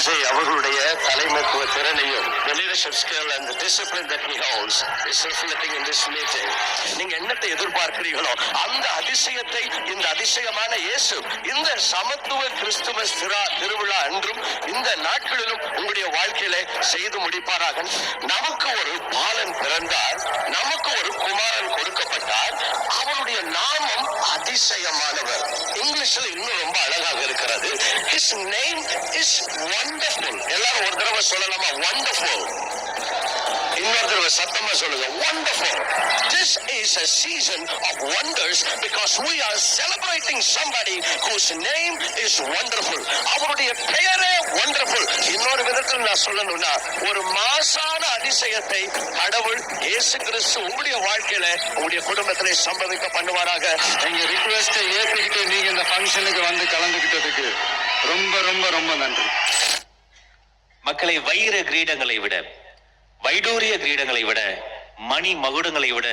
விஜய் அவர்களுடைய தலைமைத்துவ திறனையும் the leadership skill and the discipline that he holds is reflecting in this meeting. நீங்க என்னத்தை எதிர்பார்க்கிறீர்களோ அந்த அதிசயத்தை இந்த அதிசயமான இயேசு இந்த சமத்துவ கிறிஸ்துவ திருவிழா அன்றும் இந்த நாட்களிலும் உங்களுடைய வாழ்க்கையிலே செய்து முடிப்பாராக. நமக்கு ஒரு பாலன் பிறந்தார், நமக்கு ஒரு குமாரன் கொடுக்கப்பட்டார், அவருடைய நாமம் அதிசயமானவர். இங்கிலீஷில் இன்னும் ரொம்ப அழகாக இருக்கிறது. His name is wonderful. எல்லாரும் ஒரு தடவை சொல்லலாமா? wonderful. இன்னொரு தடவை சத்தமா சொல்லுங்க, wonderful. This is a season of wonders because we are celebrating somebody whose name is wonderful. அவருடைய பெயரே wonderful. இன்னொரு விதத்தில் நான் சொல்லணும்னா, ஒரு மாசான அதிசயத்தை கடவுள் இயேசு கிறிஸ்து உங்களுடைய வாழ்க்கையில உங்களுடைய குடும்பத்திலே சம்பவிக்க பண்ணுவாராக. எங்க ரிக்வெஸ்டை ஏற்றுக்கிட்டு நீங்க இந்த ஃபங்க்ஷனுக்கு வந்து கலந்துகிட்டதுக்கு ரொம்ப ரொம்ப ரொம்ப நன்றி. மக்களை, வைர கிரீடங்களை விட, வைடூரிய கிரீடங்களை விட, மணி மகுடங்களை விட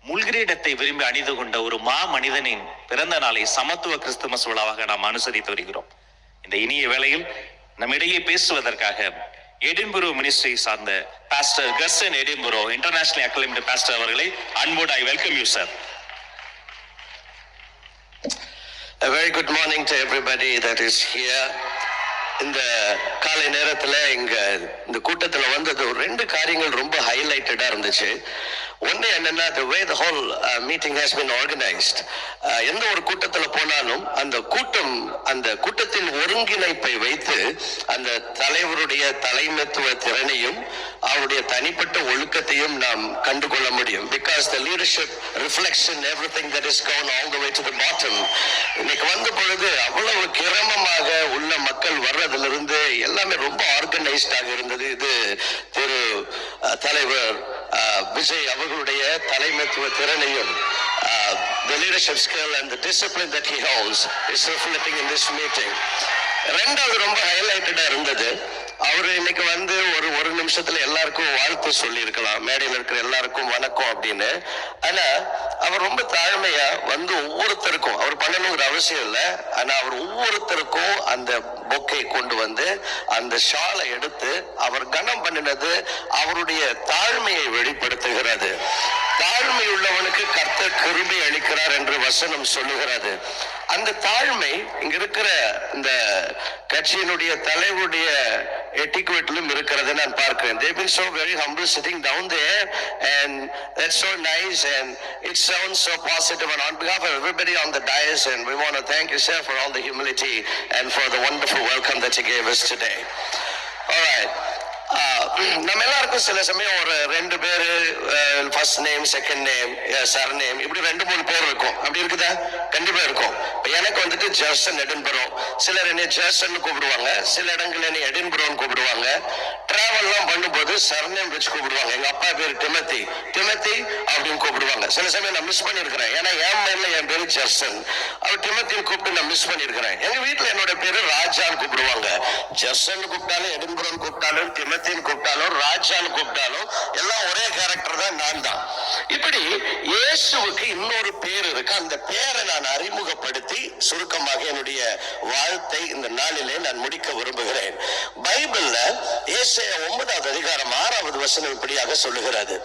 முள்கிரீடத்தை விரும்பி அணிந்து கொண்ட ஒரு மா மனிதனின் பிறந்த நாளை சமத்துவ கிறிஸ்துமஸ் விழாவாக நாம் அனுசரித்து வருகிறோம். இந்த இனிய வேளையில் நம்மிடையே பேசுவதற்காக எடின்புரோ மினிஸ்ட்ரி சார்ந்த pastor Curzon எடின்புரோ international acclaimed pastor அவர்களை அன்போடு I welcome you sir. A very good morning to everybody that is here. இந்த காலை நேரத்துல இந்த கூட்டத்துல வந்தது ரெண்டு காரியங்கள் ரொம்ப ஹைலைட்டடா இருந்துச்சு. ஒன்று என்னன்னா, the way the whole meeting has been organized. எந்த ஒரு கூட்டத்துல போனாலும் அந்த கூட்டத்தின் ஒருங்கிணைப்பை வைத்து அந்த தலைவருடைய தலைமைத்துவ திறனையும் அவருடைய தனிப்பட்ட ஒழுக்கத்தையும் நாம் கண்டுகொள்ள முடியும். Because the leadership reflects in everything that is gone all the way to the bottom. இன்னைக்கு வந்த பொழுது அவ்வளவு கிரமமாக உள்ள மக்கள் வர்றதிலிருந்து எல்லாமே ரொம்ப ஆர்கனைஸ்டாக இருந்தது. இது திரு தலைவர் விஜய் அவர்களுடைய தலைமைத்துவ திறனையும் the leadership skill and the discipline that he holds is reflecting in this meeting. ரெண்டாவது ரொம்ப ஹைலைட்டடா இருந்தது. அவரு இன்னைக்கு வந்து ஒரு நிமிஷத்துல எல்லாருக்கும் வாழ்த்து சொல்லி இருக்கலாம், மேடையில் இருக்கிற எல்லாருக்கும் வணக்கம் அப்படின்னு. ஆனா அவர் ரொம்ப தாழ்மையா வந்து ஒவ்வொருத்தருக்கும், அவர் பண்ணணுங்கிற அவசியம் இல்லை, ஆனா அவர் ஒவ்வொருத்தருக்கும் அந்த பொக்கை கொண்டு வந்து அந்த ஷாலை எடுத்து அவர் கனம் பண்ணினது அவருடைய தாழ்மையை வெளிப்படுத்துகிறது. தாழ்மை உள்ளவனுக்கு கர்த்தர் கிருபை அளிக்கிறார் என்று வசனம் சொல்லுகிறது. அந்த தாழ்மை இங்க இருக்கிற இந்த கட்சியினுடைய தலைவருடைய எட்டிக்வெட்லும் இருக்கிறது நான் பார்க்கிறேன். They've been so very humble sitting down there and that's so nice and it sounds so positive. And on behalf of everybody on the dais, and we want to thank you, sir, for all the humility and for the wonderful welcome that you gave us today. All right. நம்ம எல்லாருக்கும் சில சமயம் ஒரு ரெண்டு பேரு, first name, second name, sir name, இப்படி 2-3 பேர் இருக்கும். அப்படி இருக்குதா? கண்டிப்பா இருக்கும். எனக்கு வந்துட்டு ஜெர்சன் எடின்புரோ, சிலர் என்னை ஜெர்சன் கூப்பிடுவாங்க, சில இடங்கள் என்னை எடின்புரோன்னு கூப்பிடுவாங்க. டிராவல்லாம் பண்ணும்போது சர்நேம் வச்சு கூப்பிடுவாங்க. எங்க அப்பா பேர் டிமத்தி அப்படின்னு கூப்பிடுவாங்க. சில சமயம் நான் மிஸ் பண்ணிருக்கிறேன், ஏன்னா என் மைண்ட்ல என் பேரு ஜெர்சன், அவர் டிமத்தின்னு கூப்பிட்டு நான் மிஸ் பண்ணிருக்கிறேன். எங்க வீட்டுல என்னோட பேரு ராஜான்னு கூப்பிடுவாங்க. ஜெர்சன் கூப்பிட்டாலும், எடின்புரோன்னு கூப்பிட்டாலும், டிமத்தின்னு கூப்பிட்டாலும், ராஜான்னு கூப்பிட்டாலும் எல்லாம் ஒரே கேரக்டர் தான், நான் தான். இப்படி இயேசுவுக்கு இன்னொரு பேர் இருக்கு. அந்த பேரை நான் அறிமுகப்படுத்தி சுருக்கமாக என்னுடைய வாழ்த்தை இந்த நாளிலே நான் முடிக்க விரும்புகிறேன். பைபிள்ல ஏசாயா 9வது அதிகாரம் 6வது வசனம் இப்படியாக சொல்லுகிறது,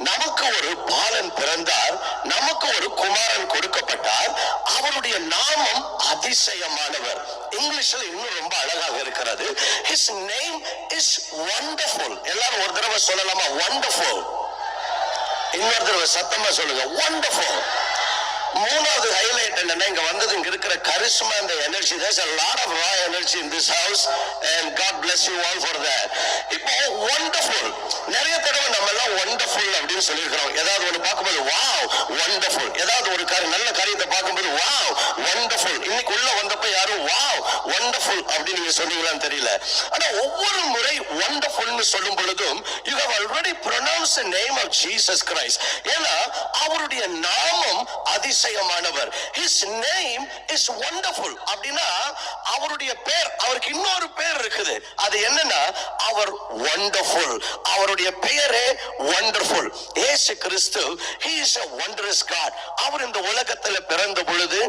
நமக்கு ஒரு பாலன் பிறந்தார், நமக்கு ஒரு குமாரன் கொடுக்கப்பட்டார், அவருடைய நாமம் அதிசயமானவர். இங்கிலீஷ்ல இன்னும் ரொம்ப அழகாக இருக்கிறது. His name is wonderful. எல்லாரும் ஒரு தடவை சொல்லலாமா? wonderful. இன்னொரு தடவை சத்தமா சொல்லுங்க, wonderful. மூணாவது ஹைலைட் என்னன்னா, இங்க வந்தது இங்க இருக்கிற charisma and the energy. There's a lot of raw energy in this house and God bless you all for that. இப்போ wonderful, நிறைய தடவை நம்ம எல்லாம் wonderful அப்படின்னு சொல்லியிருக்கிறோம். ஏதாவது ஒன்று பார்க்கும்போது wow wonderful, ஏதாவது ஒரு நல்ல காரியத்தை பார்க்கும்போது wow wonderful. இன்னைக்கு உள்ள வந்தப்ப யாரும் wow wonderful அப்படின்னு நீங்க சொன்னீங்களான்னு தெரியல. ஆனா ஒவ்வொரு முறை wonderfulன்னு சொல்லும் பொழுதும் you have already pronounced the name of Jesus Christ. ஏன்னா அவருடைய நாமம் அதிசயமானவர். His name is wonderful. அப்படின்னா அவருடைய பேர், அவருக்கு இன்னொரு பேர் இருக்குது. அது என்னன்னா, அவர் wonderful. அவருடைய பெயரே wonderful. வண்டர்ஃபுல். இயேசு கிறிஸ்து he is a wondrous God. அவர் இந்த உலகத்துல பிறந்த பொழுது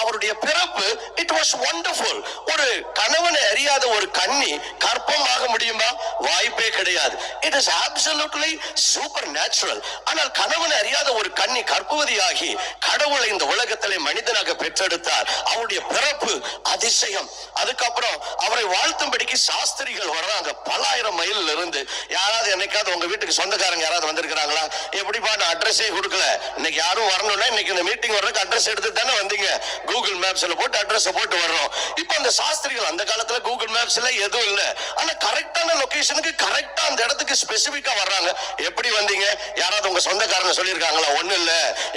அவருடைய பிறப்பு it was wonderful. ஒரு கணவனை அறியாத ஒரு கன்னி கர்ப்பமாக முடியுமா? வாய்ப்பே கிடையாது. it is absolutely supernatural. ஆனால் கணவனை அறியாத ஒரு கன்னி கர்ப்பவதியாகி கடவுளை இந்த உலகத்திலே மனிதனாக பெற்றெடுத்தார். அவருடைய பிறப்பு அதிசயம். அதுக்கப்புறம் அவரை வாழ்த்தும்படிக்கு சாஸ்திரிகள் வர்றாங்க பல்லாயிரம் மைல் இருந்து. யாராவது என்னைக்காவது உங்க வீட்டுக்கு சொந்தக்காரங்க யாராவது வந்திருக்கிறாங்களா? எப்படிப்பா நான் அட்ரஸே கொடுக்கல, இன்னைக்கு யாரும் வரணும்னா இன்னைக்கு இந்த மீட்டிங் வர்றதுக்கு அட்ரஸ் எடுத்து தானே வந்தீங்க, கூகுள் மேப்ஸ்ல போட்டு அட்ரஸ் போட்டு வர்றோம். இப்ப அந்த சாஸ்திரிகள் அந்த காலத்துல கூகுள் மேப்ஸ்ல எதுவும் இல்ல, ஆனா கரெக்டான லொகேஷனுக்கு கரெக்டா அந்த இடத்துக்கு ஸ்பெசிபிக்கா வர்றாங்க. எப்படி வந்தீங்க? யாராவது உங்க சொந்தக்காரங்க சொல்லியிருக்காங்களா? ஒண்ணு இல்ல,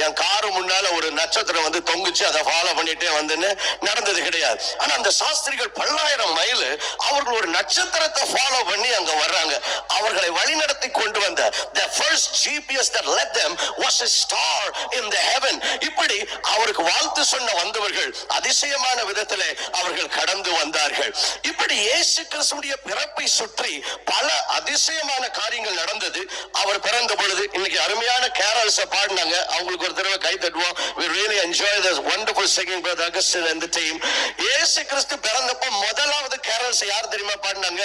என் காரு முன்னால ஒரு நட்சத்திரம் வந்து தொங்குச்சு, அதை ஃபாலோ பண்ணிட்டே வந்துன்னு நடந்தது கிடையாது. ஆனா அந்த சாஸ்திரிகள் பல்லாயிரம் மைல் அவர்கள் ஒரு நட்சத்திரத்தை ஃபாலோ பண்ணி அங்க வர்றாங்க. அவர்களை வழிநடத்தி கொண்டு வந்த the first GPS that led them was a star in the heaven. இப்படி அவருக்கு வாழ்த்து சொன்ன வந்தவர்கள் அதிசயமான விதத்திலே அவர்கள் கடந்து வந்தார்கள். இப்படி இயேசு கிறிஸ்துவின் பிறப்பை சுற்றி பல அதிசயமான காரியங்கள் நடந்தது. அவர் பிறந்த பொழுது இன்னைக்கு அருமையான கேரல்ஸ் பாடினாங்க. அவங்களுக்கு ஒரு தடவை கை தட்டுவோம். We really enjoy this wonderful singing brother Augustine and the team. இயேசு கிறிஸ்து பிறந்தப்ப முதலாவது கேரல்ஸ் யார் தெரியுமா பாடினாங்க?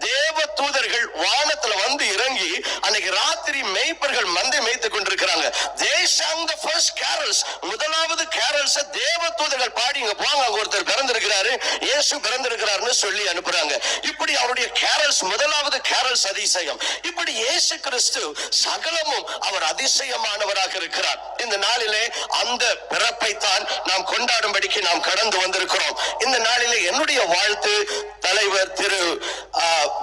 தேவ தூதர்கள் வானத்துல வந்து இறங்கி அன்னைக்கு ராத்திரி மேய்ப்பர்கள் மந்தை மேய்த்து கொண்டிருக்கிறாங்க. They sang the first carols. முதலாவது கேரல்ஸ் தேவ தூதர்கள் பாடிங்க போங்க, அங்க ஒருத்தர் பிறந்திருக்கிறாரு, இயேசு பிறந்திருக்கிறாருன்னு சொல்லி அனுப்புறாங்க. இப்படி அவருடைய கேரல்ஸ் முதலாவது கேரல்ஸ் அதிசயம். இப்படி இயேசு கிறிஸ்து சகலமும் அவர் அதிசயமானவராக இருக்கிறார். இந்த நாளிலே அந்த பிறப்பை தான் நாம் கொண்டாடும்படிக்கு நாம் கடந்து வந்திருக்கிறோம். இந்த நாளிலே என்னுடைய வாழ்த்து தலைவர் திரு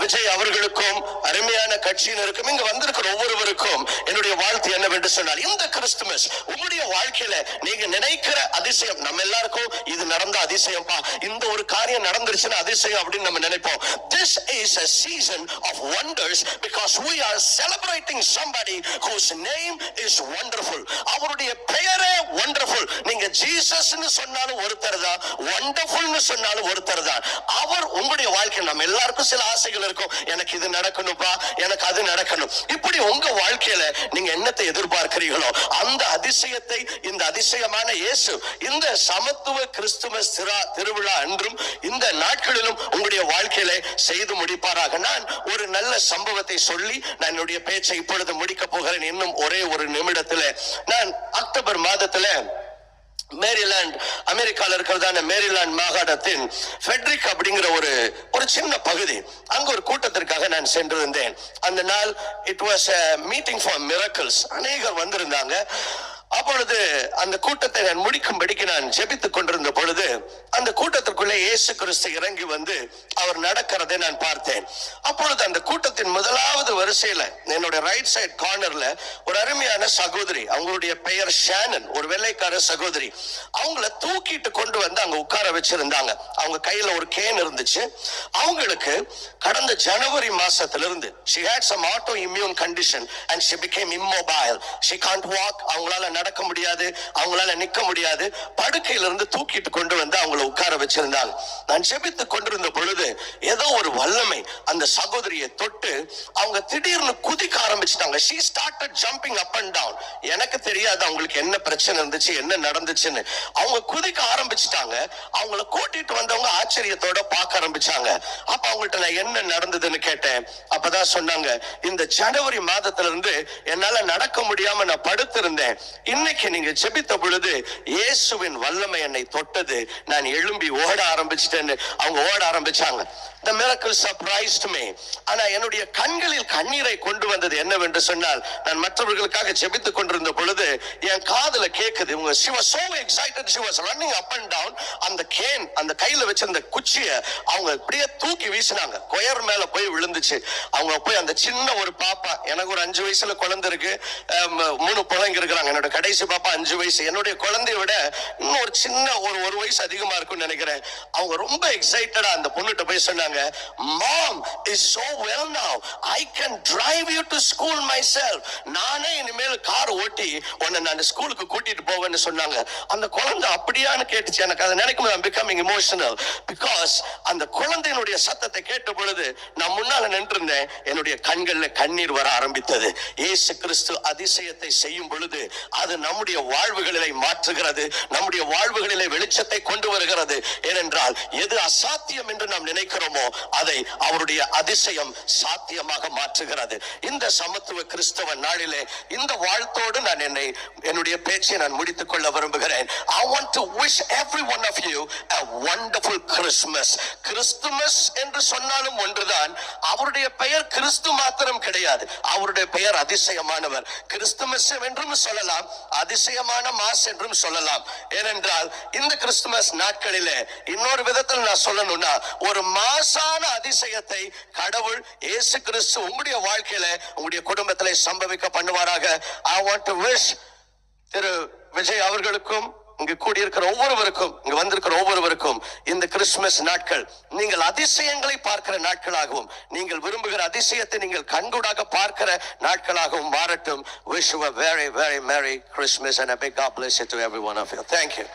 விஜய் அவர்களுக்கும் அருமையான கட்சியினருக்கும் இங்க வந்திருக்கிற ஒவ்வொருவருக்கும் என்னுடைய வாழ்த்து என்னவென்று சொன்னால், இந்த கிறிஸ்துமஸ் உங்களுடைய வாழ்க்கையில நீங்க நினைக்கிற அதிசயம், நம்ம எல்லாருக்கும் இது நடந்த அதிசயம்பா, இந்த ஒரு காரியம் நடந்துருச்சுன்னா அதிசயம் அப்படின்னு நம்ம நினைப்போம். This is a season of wonders because we are celebrating somebody whose name is wonderful. அவருடைய பெயரே wonderful. நீங்க ஜீசஸ்னு சொன்னாலும் ஒருத்தர் தான், வண்டர்ஃபுல்னு சொன்னாலும் ஒருத்தர் தான். அவர் உங்களுடைய வாழ்க்கை, நம்ம எல்லாருக்கும் சில ஆசைகள் இருக்கும், எனக்கு இது நடக்கணும்பா, எனக்கு அது நடக்கணும். இப்படி உங்க வாழ்க்கையில நீங்க என்னத்தை எதிர்பார்க்கிறீர்களோ அந்த அதிசயத்தை இந்த அதிசயமான இயேசு இந்த சமத்துவ கிறிஸ்துமஸ் திருவிழா அன்றும் இந்த நாட்களிலும் உங்களுடைய வாழ்க்கையில செய்து முடிப்பாராக. நான் ஒரு நல்ல சம்பவத்தை சொல்லி நான் என்னுடைய பேச்சை இப்பொழுது முடிக்க போகிறேன். இன்னும் ஒரே ஒரு நிமிடத்துல நான் அக்டோபர் மாதத்துல மேரிலாண்ட், அமெரிக்கால இருக்கிறதான மேரிலாண்ட் மாகாணத்தின் ஃபெட்ரிக் அப்படிங்கிற ஒரு சின்ன பகுதி, அங்க ஒரு கூட்டத்திற்காக நான் சென்றிருந்தேன். அந்த நாள் it was a meeting for miracles. அநேகர் வந்திருந்தாங்க. அப்பொழுது அந்த கூட்டத்தை நான் முடிக்கும்படிக்கு நான் ஜெபித்துக் கொண்டிருந்த பொழுது அந்த கூட்டத்திற்குள்ளே இயேசு கிறிஸ்து இறங்கி வந்து அவர் நடக்கிறதை நான் பார்த்தேன். அப்பொழுது அந்த கூட்டத்தின் முதலாவது வரிசையில என்னோட ரைட் சைட் கார்னர்ல ஒரு அருமையான சகோதரி, அவங்களுடைய பெயர் ஷானன், ஒரு வெள்ளைக்கார சகோதரி, அவங்கள தூக்கிட்டு கொண்டு வந்து அங்க உட்கார வச்சிருந்தாங்க. அவங்க கையில ஒரு கேன் இருந்துச்சு. அவங்களுக்கு கடந்த ஜனவரி மாசத்திலிருந்து she had some autoimmune condition and she became immobile. She can't walk. அவங்களால நடக்க முடியாது, அவங்களால நிக்க முடியாது. படுக்கையிலிருந்து தூக்கிட்டு கொண்டு வந்து அவங்கள உட்கார வச்சிருந்தாங்க. நான் ஜெபித்துக் கொண்டிருந்த பொழுது ஏதோ ஒரு வல்லமை அந்த சகோதரியை தொட்டு அவங்க திடீர்னு குதிக்க ஆரம்பிச்சிட்டாங்க. she started jumping up and down. எனக்கு தெரியாது அவங்களுக்கு என்ன பிரச்சனை இருந்துச்சு, என்ன நடந்துச்சுன்னு. அவங்க குதிக்க ஆரம்பிச்சிட்டாங்க. அவங்கள கூட்டிட்டு வந்தவங்க ஆச்சரியத்தோட பார்க்க ஆரம்பிச்சாங்க. அப்ப அவங்கள்ட்ட நான் என்ன நடந்ததுன்னு கேட்டேன். அப்பதான் சொன்னாங்க, இந்த ஜனவரி மாதத்துல இருந்து என்னால நடக்க முடியாம நான் படுத்திருந்தேன். இன்னைக்கு நீங்க ஜெபித்த பொழுது இயேசுவின் வல்லமை என்னை தொட்டது, நான் எழும்பி ஓட ஆரம்பிச்சிட்டேன்னு அவங்க ஓட ஆரம்பிச்சாங்க. The miracle surprised me. ஆனா என்னுடைய கண்களில் கண்ணீரை கொண்டு வந்தது என்னவென்று சொன்னால், நான் மற்றவர்களுக்காக ஜெபித்துக் கொண்டிருந்த பொழுது என் காதுல கேக்குது, she was so excited, she was running up and down. அந்த கேன், அந்த கையில வச்சிருந்த குச்சிய அவங்க அப்படியே தூக்கி வீசினாங்க. கொயர் மேல போய் விழுந்துச்சு. அவங்க போய் அந்த சின்ன ஒரு பாப்பா, எனக்கு ஒரு 5 வயசுல குழந்தை இருக்கு, 3 பிள்ளைங்க இருக்கிறாங்க. என்னோட கடைசி பாப்பா 5 வயசு. என்னுடைய குழந்தைய விட இன்னும் ஒரு சின்ன ஒரு வயசு அதிகமா இருக்கும்னு நினைக்கிறேன். அவங்க ரொம்ப எக்ஸைட்டடா அந்த பொண்ணுகிட்ட போய் சொன்னாங்க, mom is so well now, I can drive you to school myself. நானே இனிமேல் கார் ஓட்டி உன்னை நான் ஸ்கூலுக்கு கூட்டிட்டு போவேன்னு சொன்னாங்க. அந்த குழந்தை அப்படியான்னு கேட்டுச்சு. எனக்கு அதை நினைக்கும் போது I'm becoming emotional because அந்த குழந்தையினுடைய சத்தத்தை கேட்ட பொழுது நான் முன்னால நின்றிருந்தேன். என்னுடைய கண்கள்ல கண்ணீர் வர ஆரம்பித்தது. இயேசு கிறிஸ்து அதிசயத்தை செய்யும் பொழுது அது நம்முடைய வாழ்வுகளிலே மாற்றுகிறது, நம்முடைய வாழ்வுகளிலே வெளிச்சத்தை கொண்டு வருகிறது. ஏனென்றால் எது அசாத்தியம் என்று நாம் நினைக்கிறோமோ அதை அவருடைய அதிசயம் சாத்தியமாக மாற்றுகிறது. இந்த சமத்துவ கிறிஸ்தவ நாளிலே இந்த வாழ்த்தோடு நான் என்னுடைய பேச்சை நான் முடித்துக் கொள்ள விரும்புகிறேன். I want to wish every one of you a wonderful Christmas. Christmas என்று சொன்னாலும் ஒன்றுதான். அவருடைய பெயர் கிறிஸ்து மாத்திரம் கிடையாது, அவருடைய பெயர் அதிசயமானவர். கிறிஸ்துமஸ் என்றும் சொல்லலாம், அதிசயமான மாஸ் என்றும் சொல்லலாம். ஏனென்றால் இந்த கிறிஸ்துமஸ் நாட்களிலே இன்னொரு விதத்தில் நான் சொல்லணும்னா ஒரு மாசான அதிசயத்தை கடவுள் இயேசு கிறிஸ்து உங்களுடைய வாழ்க்கையில உங்களுடைய குடும்பத்திலே சம்பவிக்க பண்ணுவாராக. I want to wish திரு விஜய் அவர்களுக்கும் இங்கு கூடியிருக்கிற ஒவ்வொருவருக்கும், இங்கு வந்திருக்கிற ஒவ்வொருவருக்கும் இந்த கிறிஸ்துமஸ் நாட்கள் நீங்கள் அதிசயங்களை பார்க்கிற நாட்களாகவும், நீங்கள் விரும்புகிற அதிசயத்தை நீங்கள் கண்கூடாக பார்க்கிற நாட்களாகவும் மாறட்டும். Wish you a very very merry Christmas and a big God bless you to every one of you. Thank you.